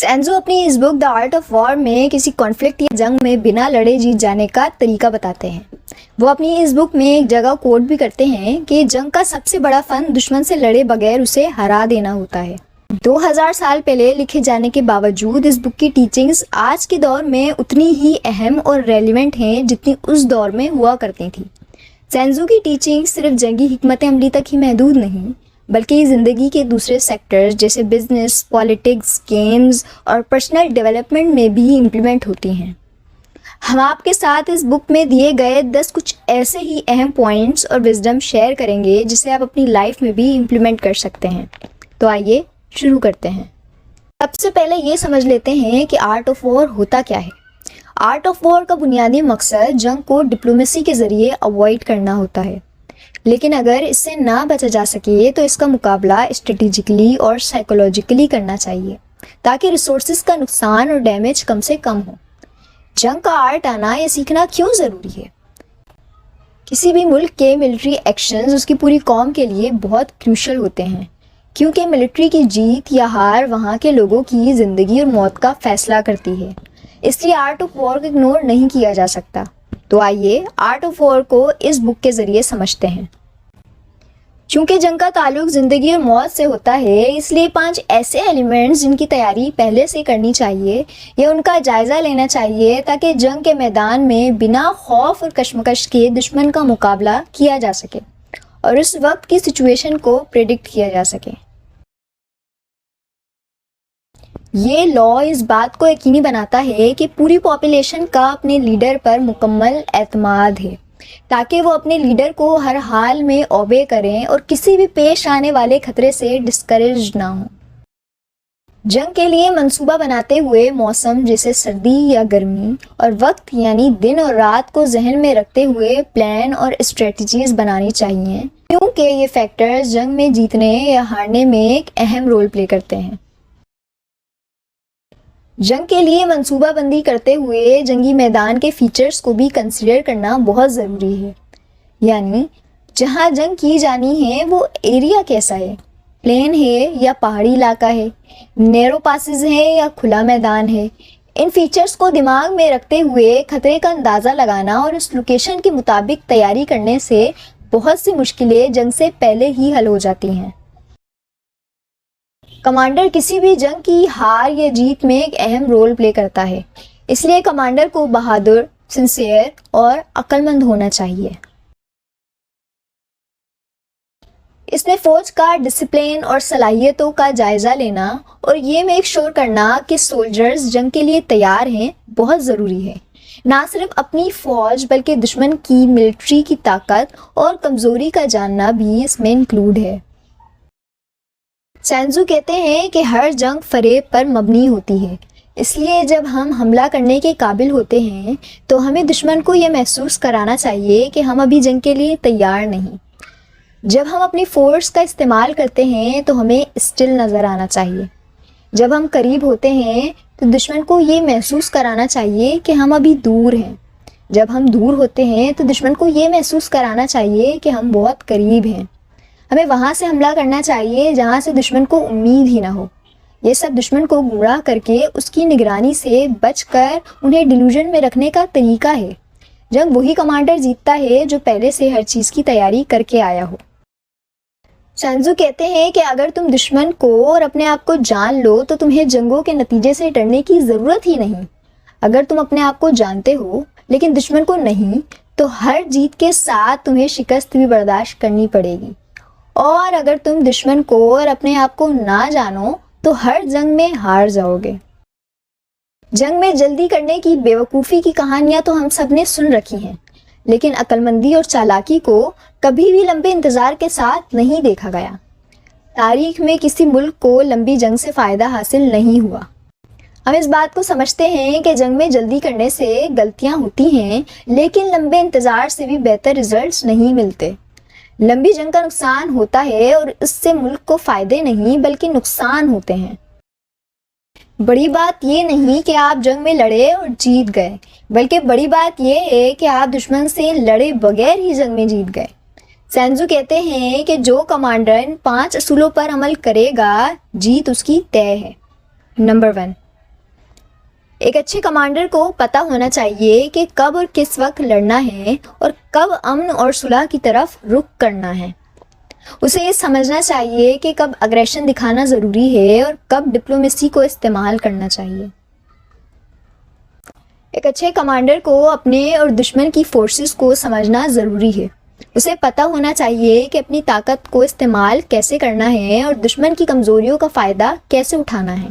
سینزو اپنی اس بک the art of war میں کسی کانفلکٹ یا جنگ میں بنا لڑے جیت جانے کا طریقہ بتاتے ہیں۔ وہ اپنی اس بک میں ایک جگہ کوٹ بھی کرتے ہیں کہ جنگ کا سب سے بڑا فن دشمن سے لڑے بغیر اسے ہرا دینا ہوتا ہے۔ 2000 سال پہلے لکھے جانے کے باوجود اس بک کی ٹیچنگز آج کے دور میں اتنی ہی اہم اور ریلیونٹ ہیں جتنی اس دور میں ہوا کرتی تھیں۔ سینزو کی ٹیچنگ صرف جنگی حکمت عملی تک ہی محدود نہیں، بلکہ زندگی کے دوسرے سیکٹرز جیسے بزنس، پالیٹکس، گیمز اور پرسنل ڈیولپمنٹ میں بھی امپلیمنٹ ہوتی ہیں۔ ہم آپ کے ساتھ اس بک میں دیے گئے 10 کچھ ایسے ہی اہم پوائنٹس اور وزڈم شیئر کریں گے جسے آپ اپنی لائف میں بھی امپلیمنٹ کر سکتے ہیں۔ تو آئیے شروع کرتے ہیں۔ سب سے پہلے یہ سمجھ لیتے ہیں کہ آرٹ آف وار ہوتا کیا ہے۔ آرٹ آف وار کا بنیادی مقصد جنگ کو ڈپلومیسی کے ذریعے اوائڈ کرنا ہوتا ہے، لیکن اگر اس سے نہ بچا جا سکے تو اس کا مقابلہ اسٹریٹجیکلی اور سائیکولوجیکلی کرنا چاہیے تاکہ ریسورسز کا نقصان اور ڈیمیج کم سے کم ہو۔ جنگ کا آرٹ آنا یا سیکھنا کیوں ضروری ہے؟ کسی بھی ملک کے ملٹری ایکشنز اس کی پوری قوم کے لیے بہت کروشل ہوتے ہیں، کیونکہ ملٹری کی جیت یا ہار وہاں کے لوگوں کی زندگی اور موت کا فیصلہ کرتی ہے، اس لیے آرٹ آف وار کو اگنور نہیں کیا جا سکتا۔ تو آئیے آرٹ آف وار کو اس بک کے ذریعے سمجھتے ہیں۔ چونکہ جنگ کا تعلق زندگی اور موت سے ہوتا ہے، اس لیے 5 ایسے ایلیمنٹس جن کی تیاری پہلے سے کرنی چاہیے یا ان کا جائزہ لینا چاہیے تاکہ جنگ کے میدان میں بنا خوف اور کشمکش کے دشمن کا مقابلہ کیا جا سکے اور اس وقت کی سچویشن کو پریڈکٹ کیا جا سکے۔ یہ لا اس بات کو یقینی بناتا ہے کہ پوری پاپولیشن کا اپنے لیڈر پر مکمل اعتماد ہے تاکہ وہ اپنے لیڈر کو ہر حال میں اوبے کریں اور کسی بھی پیش آنے والے خطرے سے ڈسکریج نہ ہوں۔ جنگ کے لیے منصوبہ بناتے ہوئے موسم جیسے سردی یا گرمی اور وقت یعنی دن اور رات کو ذہن میں رکھتے ہوئے پلان اور اسٹریٹجیز بنانی چاہیے، کیونکہ یہ فیکٹرز جنگ میں جیتنے یا ہارنے میں ایک اہم رول پلے کرتے ہیں۔ جنگ کے لیے منصوبہ بندی کرتے ہوئے جنگی میدان کے فیچرز کو بھی کنسیڈر کرنا بہت ضروری ہے، یعنی جہاں جنگ کی جانی ہے وہ ایریا کیسا ہے، پلین ہے یا پہاڑی علاقہ ہے، نیرو پاسز ہیں یا کھلا میدان ہے۔ ان فیچرز کو دماغ میں رکھتے ہوئے خطرے کا اندازہ لگانا اور اس لوکیشن کے مطابق تیاری کرنے سے بہت سی مشکلیں جنگ سے پہلے ہی حل ہو جاتی ہیں۔ کمانڈر کسی بھی جنگ کی ہار یا جیت میں ایک اہم رول پلے کرتا ہے، اس لیے کمانڈر کو بہادر، سنسیئر اور عقل مند ہونا چاہیے۔ اس نے فوج کا ڈسپلن اور صلاحیتوں کا جائزہ لینا اور یہ میک شور کرنا کہ سولجرز جنگ کے لیے تیار ہیں بہت ضروری ہے، نہ صرف اپنی فوج بلکہ دشمن کی ملٹری کی طاقت اور کمزوری کا جاننا بھی اس میں انکلوڈ ہے۔ سینزو کہتے ہیں کہ ہر جنگ فریب پر مبنی ہوتی ہے، اس لیے جب ہم حملہ کرنے کے قابل ہوتے ہیں تو ہمیں دشمن کو یہ محسوس کرانا چاہیے کہ ہم ابھی جنگ کے لیے تیار نہیں۔ جب ہم اپنی فورس کا استعمال کرتے ہیں تو ہمیں اسٹل نظر آنا چاہیے۔ جب ہم قریب ہوتے ہیں تو دشمن کو یہ محسوس کرانا چاہیے کہ ہم ابھی دور ہیں۔ جب ہم دور ہوتے ہیں تو دشمن کو یہ محسوس کرانا چاہیے کہ ہم بہت قریب ہیں۔ ہمیں وہاں سے حملہ کرنا چاہیے جہاں سے دشمن کو امید ہی نہ ہو۔ یہ سب دشمن کو گمراہ کر کے اس کی نگرانی سے بچ کر انہیں ڈیلوژن میں رکھنے کا طریقہ ہے۔ جنگ وہی کمانڈر جیتتا ہے جو پہلے سے ہر چیز کی تیاری کر کے آیا ہو۔ سینزو کہتے ہیں کہ اگر تم دشمن کو اور اپنے آپ کو جان لو تو تمہیں جنگوں کے نتیجے سے ڈرنے کی ضرورت ہی نہیں۔ اگر تم اپنے آپ کو جانتے ہو لیکن دشمن کو نہیں تو ہر جیت کے ساتھ تمہیں شکست بھی برداشت کرنی پڑے گی، اور اگر تم دشمن کو اور اپنے آپ کو نہ جانو تو ہر جنگ میں ہار جاؤ گے۔ جنگ میں جلدی کرنے کی بیوقوفی کی کہانیاں تو ہم سب نے سن رکھی ہیں، لیکن عقل مندی اور چالاکی کو کبھی بھی لمبے انتظار کے ساتھ نہیں دیکھا گیا۔ تاریخ میں کسی ملک کو لمبی جنگ سے فائدہ حاصل نہیں ہوا۔ ہم اس بات کو سمجھتے ہیں کہ جنگ میں جلدی کرنے سے غلطیاں ہوتی ہیں، لیکن لمبے انتظار سے بھی بہتر ریزلٹس نہیں ملتے۔ لمبی جنگ کا نقصان ہوتا ہے اور اس سے ملک کو فائدے نہیں بلکہ نقصان ہوتے ہیں۔ بڑی بات یہ نہیں کہ آپ جنگ میں لڑے اور جیت گئے، بلکہ بڑی بات یہ ہے کہ آپ دشمن سے لڑے بغیر ہی جنگ میں جیت گئے۔ سینزو کہتے ہیں کہ جو کمانڈر ان 5 اصولوں پر عمل کرے گا جیت اس کی طے ہے۔ نمبر 1، ایک اچھے کمانڈر کو پتہ ہونا چاہیے کہ کب اور کس وقت لڑنا ہے اور کب امن اور صلح کی طرف رخ کرنا ہے۔ اسے یہ سمجھنا چاہیے کہ کب اگریشن دکھانا ضروری ہے اور کب ڈپلومیسی کو استعمال کرنا چاہیے۔ ایک اچھے کمانڈر کو اپنے اور دشمن کی فورسز کو سمجھنا ضروری ہے۔ اسے پتہ ہونا چاہیے کہ اپنی طاقت کو استعمال کیسے کرنا ہے اور دشمن کی کمزوریوں کا فائدہ کیسے اٹھانا ہے۔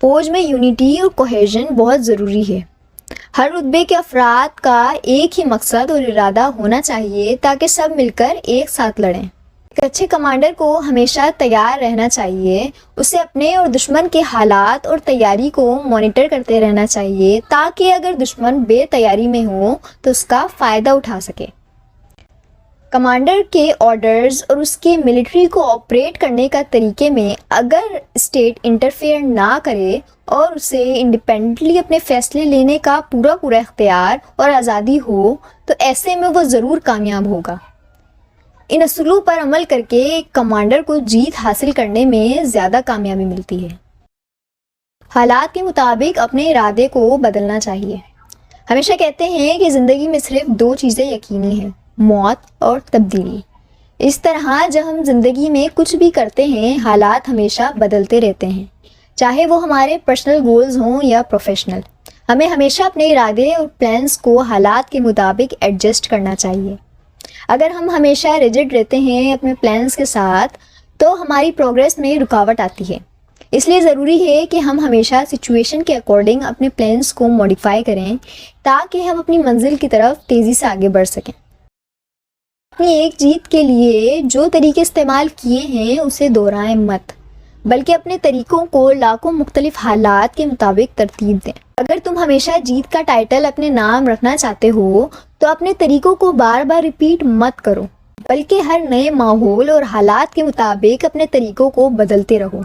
فوج میں یونٹی اور کوہیژن بہت ضروری ہے۔ ہر رتبے کے افراد کا ایک ہی مقصد اور ارادہ ہونا چاہیے تاکہ سب مل کر ایک ساتھ لڑیں۔ ایک اچھے کمانڈر کو ہمیشہ تیار رہنا چاہیے۔ اسے اپنے اور دشمن کے حالات اور تیاری کو مانیٹر کرتے رہنا چاہیے تاکہ اگر دشمن بے تیاری میں ہو تو اس کا فائدہ اٹھا سکے۔ کمانڈر کے آرڈرز اور اس کے ملٹری کو آپریٹ کرنے کا طریقے میں اگر اسٹیٹ انٹرفیئر نہ کرے اور اسے انڈیپینڈنٹلی اپنے فیصلے لینے کا پورا اختیار اور آزادی ہو تو ایسے میں وہ ضرور کامیاب ہوگا۔ ان اصولوں پر عمل کر کے ایک کمانڈر کو جیت حاصل کرنے میں زیادہ کامیابی ملتی ہے۔ حالات کے مطابق اپنے ارادے کو بدلنا چاہیے۔ ہمیشہ کہتے ہیں کہ زندگی میں صرف دو چیزیں یقینی ہیں، موت اور تبدیلی۔ اس طرح جب ہم زندگی میں کچھ بھی کرتے ہیں حالات ہمیشہ بدلتے رہتے ہیں، چاہے وہ ہمارے پرسنل گولز ہوں یا پروفیشنل۔ ہمیں ہمیشہ اپنے ارادے اور پلانز کو حالات کے مطابق ایڈجسٹ کرنا چاہیے۔ اگر ہم ہمیشہ ریجڈ رہتے ہیں اپنے پلانز کے ساتھ تو ہماری پروگریس میں رکاوٹ آتی ہے۔ اس لیے ضروری ہے کہ ہم ہمیشہ سچویشن کے اکارڈنگ اپنے پلانز کو موڈیفائی کریں تاکہ ہم اپنی منزل کی طرف تیزی سے آگے بڑھ سکیں۔ اپنی ایک جیت کے لیے جو طریقے استعمال کیے ہیں اسے دہرائیں مت، بلکہ اپنے طریقوں کو لاکھوں مختلف حالات کے مطابق ترتیب دیں۔ اگر تم ہمیشہ جیت کا ٹائٹل اپنے نام رکھنا چاہتے ہو تو اپنے طریقوں کو بار بار ریپیٹ مت کرو، بلکہ ہر نئے ماحول اور حالات کے مطابق اپنے طریقوں کو بدلتے رہو۔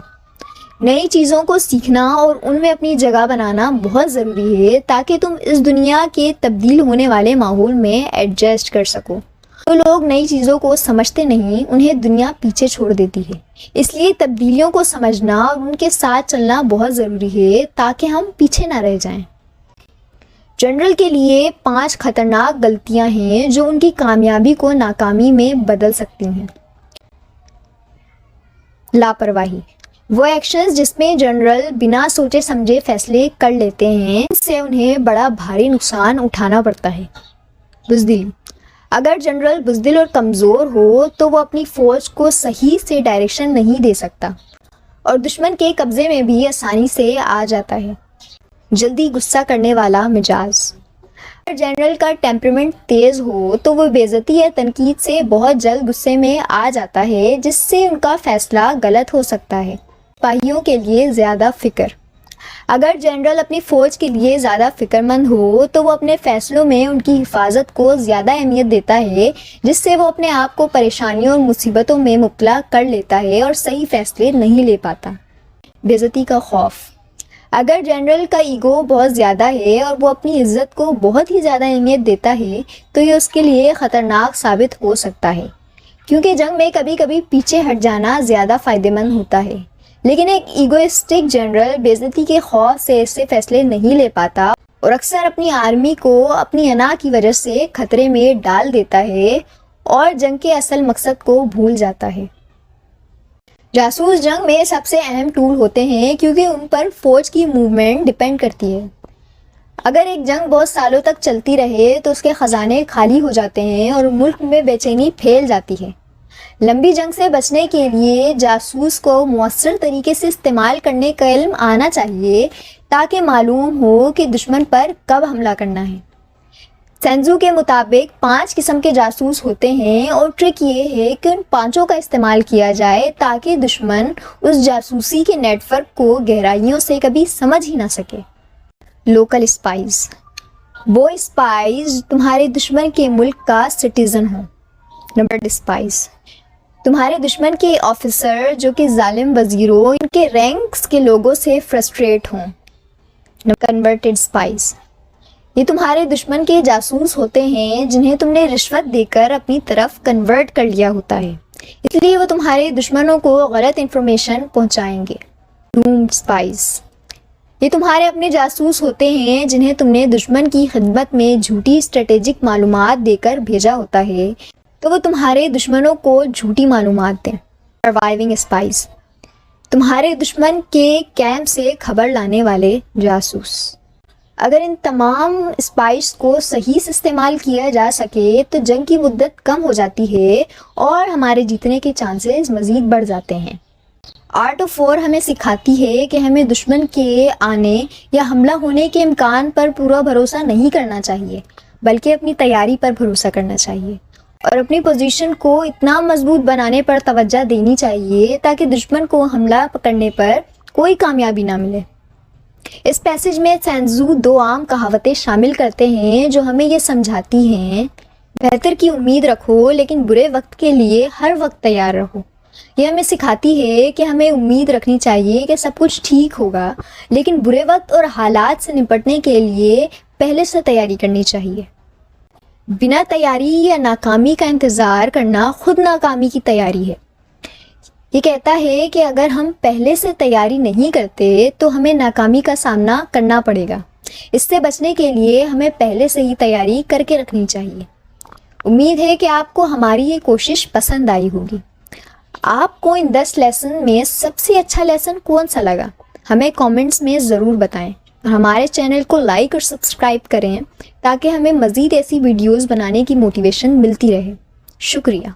نئی چیزوں کو سیکھنا اور ان میں اپنی جگہ بنانا بہت ضروری ہے تاکہ تم اس دنیا کے تبدیل ہونے والے ماحول میں ایڈجسٹ کر سکو۔ جو لوگ نئی چیزوں کو سمجھتے نہیں انہیں دنیا پیچھے چھوڑ دیتی ہے۔ اس لیے تبدیلیوں کو سمجھنا اور ان کے ساتھ چلنا بہت ضروری ہے تاکہ ہم پیچھے نہ رہ جائیں۔ جنرل کے لیے 5 خطرناک غلطیاں ہیں جو ان کی کامیابی کو ناکامی میں بدل سکتی ہیں۔ لاپرواہی، وہ ایکشنز جس میں جنرل بنا سوچے سمجھے فیصلے کر لیتے ہیں، اس سے انہیں بڑا بھاری نقصان اٹھانا پڑتا ہے۔ بزدلی، اگر جنرل بزدل اور کمزور ہو تو وہ اپنی فوج کو صحیح سے ڈائریکشن نہیں دے سکتا اور دشمن کے قبضے میں بھی آسانی سے آ جاتا ہے۔ جلدی غصہ کرنے والا مزاج، اگر جنرل کا ٹیمپرمنٹ تیز ہو تو وہ بے عزتی یا تنقید سے بہت جلد غصے میں آ جاتا ہے جس سے ان کا فیصلہ غلط ہو سکتا ہے۔ سپاہیوں کے لیے زیادہ فکر، اگر جنرل اپنی فوج کے لیے زیادہ فکر مند ہو تو وہ اپنے فیصلوں میں ان کی حفاظت کو زیادہ اہمیت دیتا ہے جس سے وہ اپنے آپ کو پریشانیوں اور مصیبتوں میں مبتلا کر لیتا ہے اور صحیح فیصلے نہیں لے پاتا۔ بے عزتی کا خوف، اگر جنرل کا ایگو بہت زیادہ ہے اور وہ اپنی عزت کو بہت ہی زیادہ اہمیت دیتا ہے تو یہ اس کے لیے خطرناک ثابت ہو سکتا ہے، کیونکہ جنگ میں کبھی کبھی پیچھے ہٹ جانا زیادہ فائدہ مند ہوتا ہے، لیکن ایک ایگوئسٹک جنرل بے عزتی کے خوف سے ایسے فیصلے نہیں لے پاتا اور اکثر اپنی آرمی کو اپنی انا کی وجہ سے خطرے میں ڈال دیتا ہے اور جنگ کے اصل مقصد کو بھول جاتا ہے۔ جاسوس جنگ میں سب سے اہم ٹول ہوتے ہیں کیونکہ ان پر فوج کی موومنٹ ڈیپینڈ کرتی ہے۔ اگر ایک جنگ بہت سالوں تک چلتی رہے تو اس کے خزانے خالی ہو جاتے ہیں اور ملک میں بے چینی پھیل جاتی ہے۔ لمبی جنگ سے بچنے کے لیے جاسوس کو مؤثر طریقے سے استعمال کرنے کا علم آنا چاہیے تاکہ معلوم ہو کہ دشمن پر کب حملہ کرنا ہے۔ سینزو کے مطابق 5 قسم کے جاسوس ہوتے ہیں اور ٹرک یہ ہے کہ ان 5 کا استعمال کیا جائے تاکہ دشمن اس جاسوسی کے نیٹ ورک کو گہرائیوں سے کبھی سمجھ ہی نہ سکے۔ لوکل اسپائز، وہ اسپائز تمہارے دشمن کے ملک کا سٹیزن ہوں۔ نمبر اسپائز، تمہارے دشمن کے آفیسر جو کہ ظالم وزیروں ان کے رینکس کے لوگوں سے فرسٹریٹ ہوں۔ کنورٹڈ اسپائز، یہ تمہارے دشمن کے جاسوس ہوتے ہیں جنہیں تم نے رشوت دے کر اپنی طرف کنورٹ کر لیا ہوتا ہے، اس لیے وہ تمہارے دشمنوں کو غلط انفارمیشن پہنچائیں گے۔ ڈومڈ اسپائز، یہ تمہارے اپنے جاسوس ہوتے ہیں جنہیں تم نے دشمن کی خدمت میں جھوٹی اسٹریٹجک معلومات دے کر بھیجا ہوتا ہے تو وہ تمہارے دشمنوں کو جھوٹی معلومات دیں۔ سروائیونگ اسپائز، تمہارے دشمن کے کیمپ سے خبر لانے والے جاسوس۔ اگر ان تمام اسپائس کو صحیح سے استعمال کیا جا سکے تو جنگ کی مدت کم ہو جاتی ہے اور ہمارے جیتنے کے چانسز مزید بڑھ جاتے ہیں۔ آرٹ آف وار ہمیں سکھاتی ہے کہ ہمیں دشمن کے آنے یا حملہ ہونے کے امکان پر پورا بھروسہ نہیں کرنا چاہیے، بلکہ اپنی تیاری پر بھروسہ کرنا چاہیے اور اپنی پوزیشن کو اتنا مضبوط بنانے پر توجہ دینی چاہیے تاکہ دشمن کو حملہ کرنے پر کوئی کامیابی نہ ملے۔ اس پیسج میں سینزو 2 عام کہاوتیں شامل کرتے ہیں جو ہمیں یہ سمجھاتی ہیں: بہتر کی امید رکھو لیکن برے وقت کے لیے ہر وقت تیار رہو۔ یہ ہمیں سکھاتی ہے کہ ہمیں امید رکھنی چاہیے کہ سب کچھ ٹھیک ہوگا، لیکن برے وقت اور حالات سے نپٹنے کے لیے پہلے سے تیاری کرنی چاہیے۔ بنا تیاری یا ناکامی کا انتظار کرنا خود ناکامی کی تیاری ہے۔ یہ کہتا ہے کہ اگر ہم پہلے سے تیاری نہیں کرتے تو ہمیں ناکامی کا سامنا کرنا پڑے گا۔ اس سے بچنے کے لیے ہمیں پہلے سے ہی تیاری کر کے رکھنی چاہیے۔ امید ہے کہ آپ کو ہماری یہ کوشش پسند آئی ہوگی۔ آپ کو ان 10 لیسن میں سب سے اچھا لیسن کون سا لگا؟ ہمیں کامنٹس میں ضرور بتائیں اور ہمارے چینل کو لائک اور سبسکرائب کریں تاکہ ہمیں مزید ایسی ویڈیوز بنانے کی موٹیویشن ملتی رہے۔ شکریہ۔